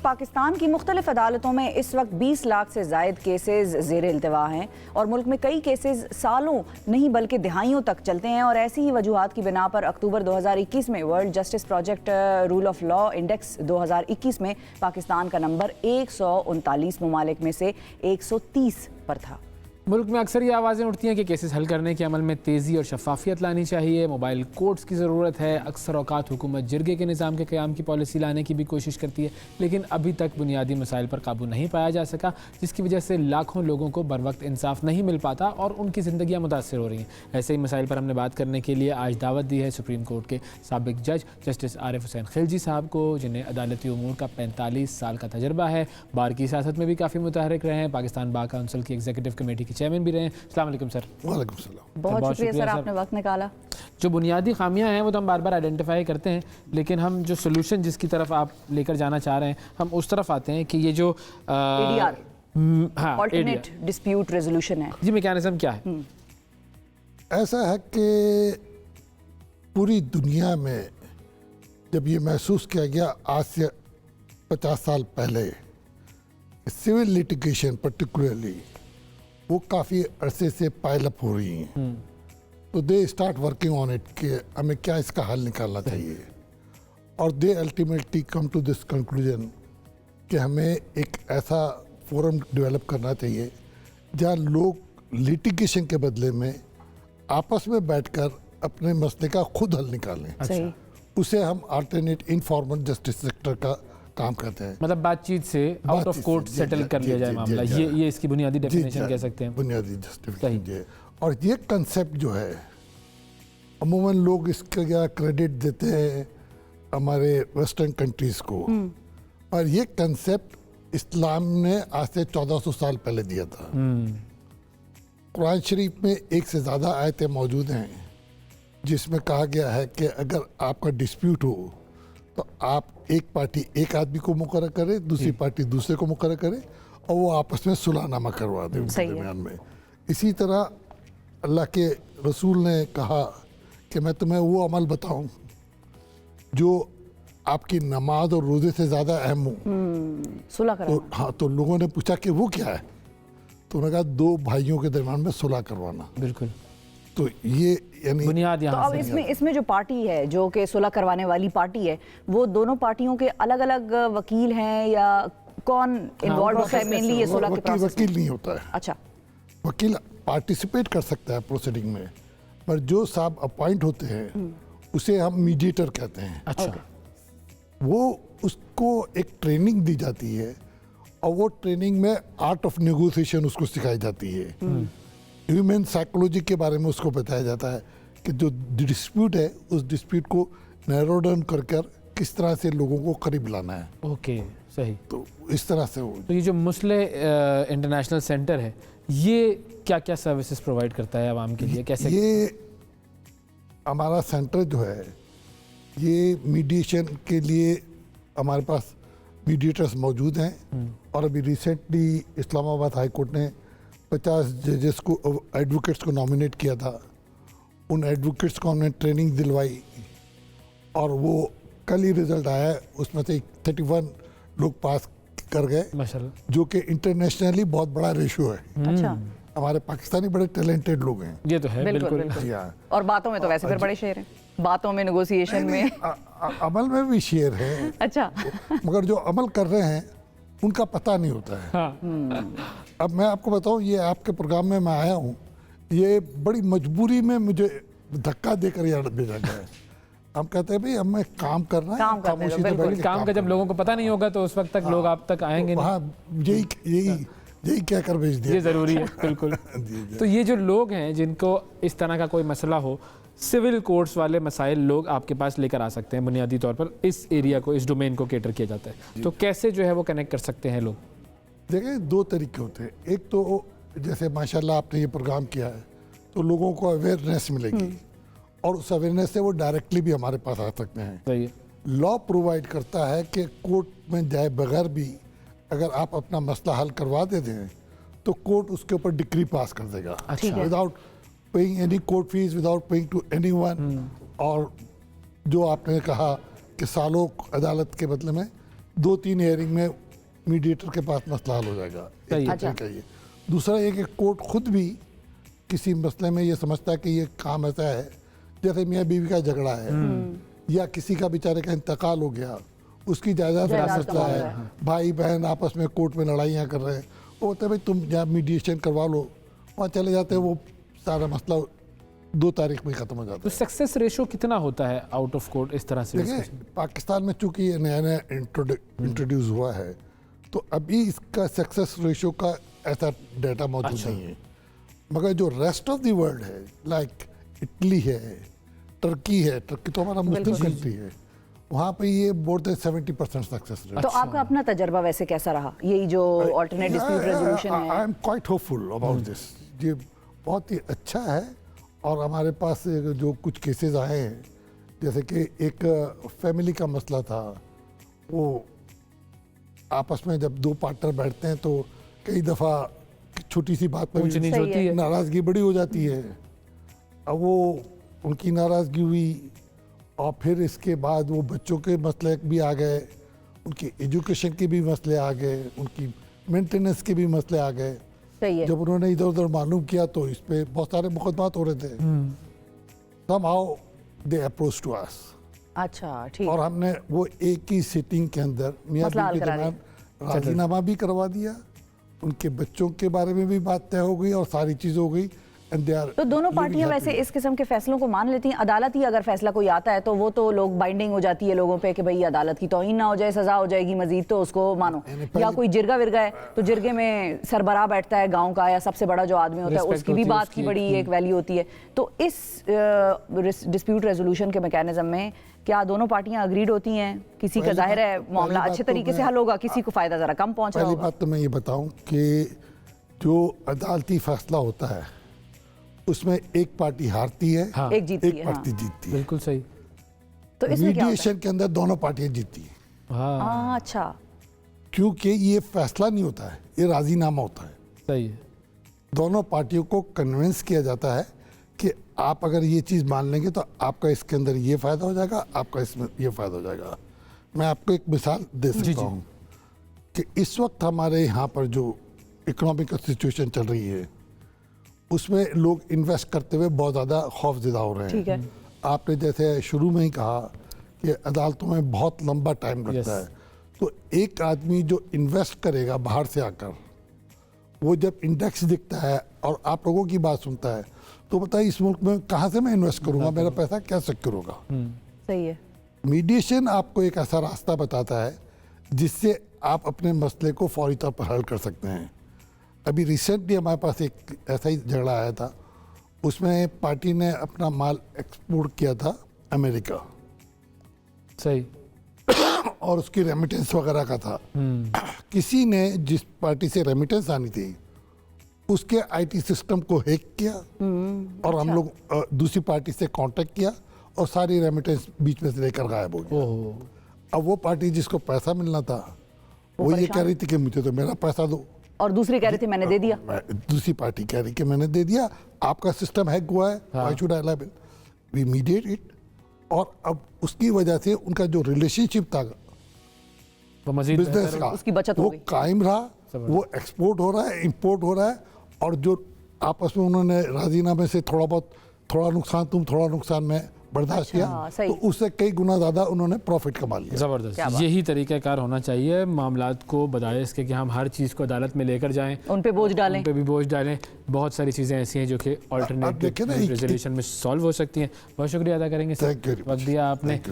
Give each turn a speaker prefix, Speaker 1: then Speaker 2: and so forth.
Speaker 1: पाकिस्तान की मुख्तलिफ अदालतों में इस वक्त 20 लाख से जायद केसेस ज़ेर इल्तिवा हैं और मुल्क में कई केसेस सालों नहीं बल्कि दिहाइयों तक चलते हैं। और ऐसी ही वजूहात की बिना पर अक्टूबर 2021 में world justice project rule of law index 2021 में पाकिस्तान का नंबर 139 ममालिक में से 130 पर था।
Speaker 2: मुल्क में अक्सर ये आवाज़ें उठती हैं कि केसेस हल करने के अमल में तेज़ी और शफाफियत लानी चाहिए, मोबाइल कोर्ट्स की ज़रूरत है। अक्सर औकात हुकूमत जिरगे के निज़ाम के क़याम की पॉलिसी लाने की भी कोशिश करती है, लेकिन अभी तक बुनियादी मसाइल पर काबू नहीं पाया जा सका, जिसकी वजह से लाखों लोगों को बर वक्त इंसाफ नहीं मिल पाता और उनकी ज़िंदगियाँ मुतासर हो रही हैं। ऐसे ही मसाइल पर हमने बात करने के लिए आज दावत दी है सुप्रीम कोर्ट के साबिक जज जस्टिस आरिफ हुसैन खिलजी साहब को, जिन्हें अदालती उमूर का 45 साल का तजर्बा है। बार की सियासत में भी काफ़ी मुतहरिक रहे हैं, पाकिस्तान बार काउंसिल की एग्जीक्यूटिव कमेटी के चेयरमैन भी रहे हैं। अस्सलाम वालेकुम सर।
Speaker 3: वालेकुम सलाम।
Speaker 1: बहुत शुक्रिया सर, आपने वक्त निकाला।
Speaker 2: जो बुनियादी खामियां हैं वो तो हम बार बार आइडेंटिफाई करते हैं, लेकिन हम जो सोल्यूशन जिसकी तरफ आप लेकर जाना चाह रहे हैं, हम उस तरफ आते हैं कि ये जो
Speaker 1: ADR,
Speaker 2: हाँ,
Speaker 1: अल्टरनेट डिस्प्यूट रेजोल्यूशन है,
Speaker 2: जी मैकेनिज्म क्या है?
Speaker 3: ऐसा है कि पूरी दुनिया में जब ये महसूस किया गया आज से 50 साल पहले, सिविल लिटिगेशन पर्टिकुलरली वो काफ़ी अरसे से पाइल अप हो रही हैं, तो they start working on it कि हमें क्या इसका हल निकालना चाहिए, और they ultimately come to this conclusion कि हमें एक ऐसा फोरम डेवलप करना चाहिए जहाँ लोग लिटिगेशन के बदले में आपस में बैठकर अपने मसले का खुद हल निकालें।
Speaker 1: सही।
Speaker 3: उसे हम अल्टरनेट इनफॉर्मल जस्टिस सेक्टर का काम करते हैं,
Speaker 2: मतलब बातचीत से आउट ऑफ कोर्ट सेटल कर लिया जाए मामला, ये इसकी बुनियादी डेफिनेशन कह सकते हैं,
Speaker 3: बुनियादी जस्टिफिकेशन। और ये कंसेप्ट जो है अमूमन लोग इसका क्रेडिट देते हैं हमारे वेस्टर्न कंट्रीज को, और ये कंसेप्ट इस्लाम ने आज से 1400 साल पहले दिया था। कुरान शरीफ में एक से ज़्यादा आयतें मौजूद हैं जिसमें कहा गया है कि अगर आपका डिस्प्यूट हो तो आप एक पार्टी एक आदमी को मुकर्रर करे, दूसरी पार्टी दूसरे को मुकर्रर करे, और वो आपस में सुलहनामा करवा दे उनके दरमियान में। इसी तरह अल्लाह के रसूल ने कहा कि मैं तुम्हें वो अमल बताऊं जो आपकी नमाज और रोज़े से ज़्यादा अहम हो।
Speaker 1: सुलह
Speaker 3: तो
Speaker 1: करवाना।
Speaker 3: हाँ, तो लोगों ने पूछा कि वो क्या है, तो उन्होंने कहा दो भाइयों के दरमियान में सुलह करवाना।
Speaker 2: बिल्कुल।
Speaker 3: तो ये यानी
Speaker 2: बुनियाद
Speaker 1: तो
Speaker 2: यहाँ
Speaker 1: अब इसमें जो पार्टी है, जो कि सुलह करवाने वाली पार्टी है, वो दोनों पार्टियों के अलग अलग वकील हैं या कौन इन्वॉल्व होता है मेनली ये सुलह के प्रोसेस में?
Speaker 3: वकील नहीं होता है।
Speaker 1: अच्छा।
Speaker 3: वकील पार्टिसिपेट कर सकता है प्रोसीडिंग में, पर जो साहब अपॉइंट होते हैं उसे हम मीडिएटर कहते हैं।
Speaker 2: अच्छा।
Speaker 3: वो उसको एक ट्रेनिंग दी जाती है और वो ट्रेनिंग में आर्ट ऑफ नेगोशिएशन उसको सिखाई जाती है, ह्यूमन साइकोलॉजी के बारे में उसको बताया जाता है कि जो डिस्प्यूट है उस डिस्प्यूट को नैरो डाउन कर किस तरह से लोगों को करीब लाना है।
Speaker 2: ओके, सही।
Speaker 3: तो इस तरह से हो।
Speaker 2: तो ये जो मुस्ले इंटरनेशनल सेंटर है, ये क्या क्या सर्विसेज प्रोवाइड करता है आवाम के लिए, कैसे?
Speaker 3: ये हमारा सेंटर जो है ये मीडिएशन के लिए हमारे पास मीडिएटर्स मौजूद हैं, और अभी रिसेंटली इस्लामाबाद हाई कोर्ट ने 50 जजेस को, एडवोकेट्स को नॉमिनेट किया था। उन एडवोकेट्स को हमने ट्रेनिंग दिलवाई और वो कल ही रिजल्ट आया, उसमें से 31 लोग पास कर गए,
Speaker 2: माशाल्लाह,
Speaker 3: जो कि इंटरनेशनली बहुत बड़ा रेशियो है।
Speaker 1: अच्छा।
Speaker 3: हमारे पाकिस्तानी बड़े टैलेंटेड लोग हैं।
Speaker 2: ये तो है।
Speaker 1: बिल्कुल।
Speaker 3: जी हाँ।
Speaker 1: और बातों में तो वैसे फिर बड़े शेर हैं, बातों में, नेगोशिएशन में।
Speaker 3: अमल में भी शेर है।
Speaker 1: अच्छा।
Speaker 3: मगर जो अमल कर रहे हैं उनका पता नहीं होता है।
Speaker 2: हाँ।
Speaker 3: अब मैं आपको बताऊं, ये आपके प्रोग्राम में मैं आया हूँ, ये बड़ी मजबूरी में मुझे धक्का देकर यहाँ भेजा गया है। हम कहते हैं भाई हमें काम करना है,
Speaker 1: काम करने दो,
Speaker 3: खामोशी से
Speaker 1: बिल्कुल।
Speaker 3: बैठ के
Speaker 2: काम का जब लोगों को पता नहीं होगा तो उस वक्त तक लोग आप तक आएंगे नहीं।
Speaker 3: हाँ, यही कहकर भेज दिया।
Speaker 2: ये ज़रूरी है, बिल्कुल। तो ये जो लोग हैं जिनको इस तरह का कोई मसला हो, सिविल कोर्ट्स वाले मसाइल लोग आपके पास लेकर आ सकते हैं बुनियादी तौर पर, इस एरिया को, इस डोमेन को केटर किया जाता है, तो कैसे जो है वो कनेक्ट कर सकते हैं लोग?
Speaker 3: देखिए, दो तरीके होते हैं। एक तो जैसे माशाल्लाह आपने ये प्रोग्राम किया है तो लोगों को अवेयरनेस मिलेगी, और उस अवेयरनेस से वो डायरेक्टली भी हमारे पास आ सकते हैं।
Speaker 2: सही है।
Speaker 3: लॉ प्रोवाइड करता है कि कोर्ट में जाए बगैर भी अगर आप अपना मसला हल करवा देते हैं तो कोर्ट उसके ऊपर डिक्री पास कर देगा, without paying any court fees, without paying to anyone. और जो आपने कहा कि सालों अदालत के बदले में 2-3 हेयरिंग में मीडिएटर के पास मसला हल हो जाएगा।
Speaker 2: सही है।
Speaker 3: एक तरीका ये। दूसरा ये कि कोर्ट खुद भी किसी मसले में ये समझता है कि ये काम ऐसा है, जैसे मियाँ बीवी का झगड़ा है या किसी का बेचारे का इंतकाल हो गया, उसकी जायदाद का
Speaker 1: जायदाद का
Speaker 3: मसला
Speaker 1: मामला
Speaker 3: है,
Speaker 1: है।
Speaker 3: भाई बहन आपस में कोर्ट में लड़ाइयाँ कर रहे हैं, वो बोलते हैं भाई तुम जहाँ मीडिएशन करवा लो, वहाँ चले जाते हैं, वो सारा मसला 2 तारीख में ख़त्म हो जाता
Speaker 2: तो
Speaker 3: है।
Speaker 2: सक्सेस रेशो कितना होता है आउट ऑफ कोर्ट इस तरह से
Speaker 3: देखिए
Speaker 2: discussion?
Speaker 3: पाकिस्तान में चूंकि ये नया नया इंट्रोड्यूस हुआ है, तो अभी इसका सक्सेस रेशियो का ऐसा डाटा मौजूद नहीं है, मगर जो रेस्ट ऑफ द वर्ल्ड है, लाइक इटली है, टर्की है, टर्की तो हमारा मुस्लिम
Speaker 1: बिल्कुल।
Speaker 3: कंट्री है, वहाँ पे ये मोर देन 70% सक्सेस रेट।
Speaker 1: तो आपका अपना तजर्बा वैसे कैसा रहा, यही जो ऑल्टरनेट डिस्प्यूट रेजोल्यूशन
Speaker 3: आई
Speaker 1: है?
Speaker 3: Am quite hopeful about this. ये बहुत ही अच्छा है, और हमारे पास जो कुछ केसेस आए हैं, जैसे कि एक फैमिली का मसला था, वो आपस में जब 2 पार्टनर बैठते हैं तो कई दफ़ा छोटी सी बात पर
Speaker 2: ऊंच नीच
Speaker 1: सही
Speaker 2: होती
Speaker 1: है।
Speaker 2: है।
Speaker 3: नाराज़गी बड़ी हो जाती है। अब वो उनकी नाराज़गी हुई, और फिर इसके बाद वो बच्चों के मसले भी आ गए, उनकी एजुकेशन के भी मसले आ गए, उनकी मेंटेनेंस के भी मसले आ गए।
Speaker 1: सही है।
Speaker 3: जब उन्होंने इधर उधर मालूम किया तो इस पे बहुत सारे मुकदमात हो रहे थे। somehow they approached to us,
Speaker 1: अच्छा, ठीक।
Speaker 3: और हमने वो एक ही सिटिंग के अंदर मियाँ
Speaker 1: मसला हल
Speaker 3: बीवी के
Speaker 1: करा
Speaker 3: दरमियान राजीनामा भी करवा दिया, उनके बच्चों के बारे में भी बात तय हो गई और सारी चीज़ हो गई, एंड दे आर
Speaker 1: तो दोनों पार्टियां वैसे इस किस्म के फैसलों को मान लेती हैं? अदालत ही अगर फैसला कोई आता है तो वो तो लोग बाइंडिंग हो जाती है लोगों पे कि भाई अदालत की तौहीन ना हो जाए, सजा हो जाएगी मजीद, तो उसको मानो। या कोई जिरगा विरगा है तो जिरगे में सरबराह बैठता है गांव का, या सबसे बड़ा जो आदमी होता है
Speaker 2: Respect
Speaker 1: उसकी भी
Speaker 2: होती है
Speaker 1: बात की
Speaker 2: उसकी,
Speaker 1: बड़ी एक वैल्यू होती है। तो इस डिस्प्यूट रेजोल्यूशन के मैकेनिज्म में क्या दोनों पार्टियां अग्रीड होती हैं? किसी का
Speaker 3: पहली
Speaker 1: जाहिर है
Speaker 3: बात-
Speaker 1: मामला
Speaker 3: पहली
Speaker 1: अच्छे
Speaker 3: बात तो
Speaker 1: तरीके से
Speaker 3: मैं-
Speaker 1: हल होगा, किसी को फायदा जरा कम पहुंच रहा
Speaker 3: पहली
Speaker 1: होगा।
Speaker 3: बात तो मैं ये बताऊं कि जो अदालती फैसला होता है उसमें एक पार्टी हारती है,
Speaker 2: हाँ।
Speaker 1: एक जीतती
Speaker 3: एक
Speaker 1: है, हाँ।
Speaker 3: पार्टी जीतती है।
Speaker 2: बिल्कुल सही।
Speaker 1: तो इसमें क्या होता है?
Speaker 3: मीडिएशन के अंदर दोनों पार्टियां जीतती हैं,
Speaker 2: हाँ
Speaker 1: अच्छा,
Speaker 3: क्योंकि ये फैसला नहीं होता है, ये राजीनामा होता है।
Speaker 2: सही है।
Speaker 3: दोनों पार्टियों को कन्विंस किया जाता है कि आप अगर ये चीज़ मान लेंगे तो आपका इसके अंदर ये फ़ायदा हो जाएगा, आपका इसमें ये फ़ायदा हो जाएगा। मैं आपको एक मिसाल दे
Speaker 2: जी,
Speaker 3: सकता हूँ कि इस वक्त हमारे यहाँ पर जो इकोनॉमिक सिचुएशन चल रही है, उसमें लोग इन्वेस्ट करते हुए बहुत ज़्यादा खौफजदा हो रहे
Speaker 1: ठीक
Speaker 3: हैं।
Speaker 1: है।
Speaker 3: आपने जैसे शुरू में ही कहा कि अदालतों में बहुत लंबा टाइम लगता
Speaker 2: Yes.
Speaker 3: है, तो एक आदमी जो इन्वेस्ट करेगा बाहर से आकर, वो जब इंडेक्स दिखता है और आप लोगों की बात सुनता है, तो बताइए इस मुल्क में कहाँ से मैं इन्वेस्ट करूँगा, मेरा पैसा क्या सिक्योर होगा।
Speaker 1: सही है।
Speaker 3: मीडिएशन आपको एक ऐसा रास्ता बताता है जिससे आप अपने मसले को फौरी तौर पर हल कर सकते हैं। अभी रिसेंटली हमारे पास एक ऐसा ही झगड़ा आया था, उसमें पार्टी ने अपना माल एक्सपोर्ट किया था अमेरिका,
Speaker 2: सही।
Speaker 3: और उसकी रेमिटेंस वगैरह का था। किसी ने जिस पार्टी से रेमिटेंस आनी थी उसके आईटी सिस्टम को हैक किया, और हम लोग दूसरी पार्टी से कांटेक्ट किया और सारी रेमिटेंस बीच में से लेकर गायब हो गया।
Speaker 2: ओहो।
Speaker 3: अब वो पार्टी जिसको पैसा मिलना था वो ये कह रही थी कि मुझे तो मेरा पैसा दो,
Speaker 1: और दूसरी कह रही थी मैंने दे दिया।
Speaker 3: दूसरी पार्टी कह रही कि मैंने दे दिया, आपका सिस्टम हैक हुआ है, why should I liable, we mediate it. और अब उसकी वजह से उनका जो रिलेशनशिप था
Speaker 2: वो मजीद
Speaker 3: बिजनेस
Speaker 2: बेहतर
Speaker 3: का,
Speaker 1: उसकी बचत हो
Speaker 3: वो
Speaker 1: गई।
Speaker 3: कायम रहा, वो एक्सपोर्ट हो रहा है, इंपोर्ट हो रहा है, और जो आपस में उन्होंने राजीनामे से थोड़ा नुकसान तुम थोड़ा नुकसान में बर्दाश्त किया,
Speaker 1: सही।
Speaker 3: तो उससे कई गुना ज़्यादा उन्होंने प्रॉफिट कमा लिया।
Speaker 1: क्या
Speaker 2: ज़बरदस्त।
Speaker 1: बात।
Speaker 2: यही तरीक़ाकार होना चाहिए मामलात को, बजाय इसके कि हम हर चीज़ को अदालत में लेकर जाएं,
Speaker 1: उन पे बोझ डालें।
Speaker 2: उन पे भी बोझ डालें। बहुत सारी चीज़ें ऐसी हैं जो कि
Speaker 3: अब
Speaker 2: ऑल्टरनेटिव
Speaker 3: देखिए ना,
Speaker 2: रेजोल्यूशन में सॉल्व हो सकती हैं। बहुत शुक्रिया अदा करेंगे सर,
Speaker 3: Thank you very
Speaker 2: वक्त
Speaker 3: much.
Speaker 2: दिया आपने।
Speaker 3: Thank you.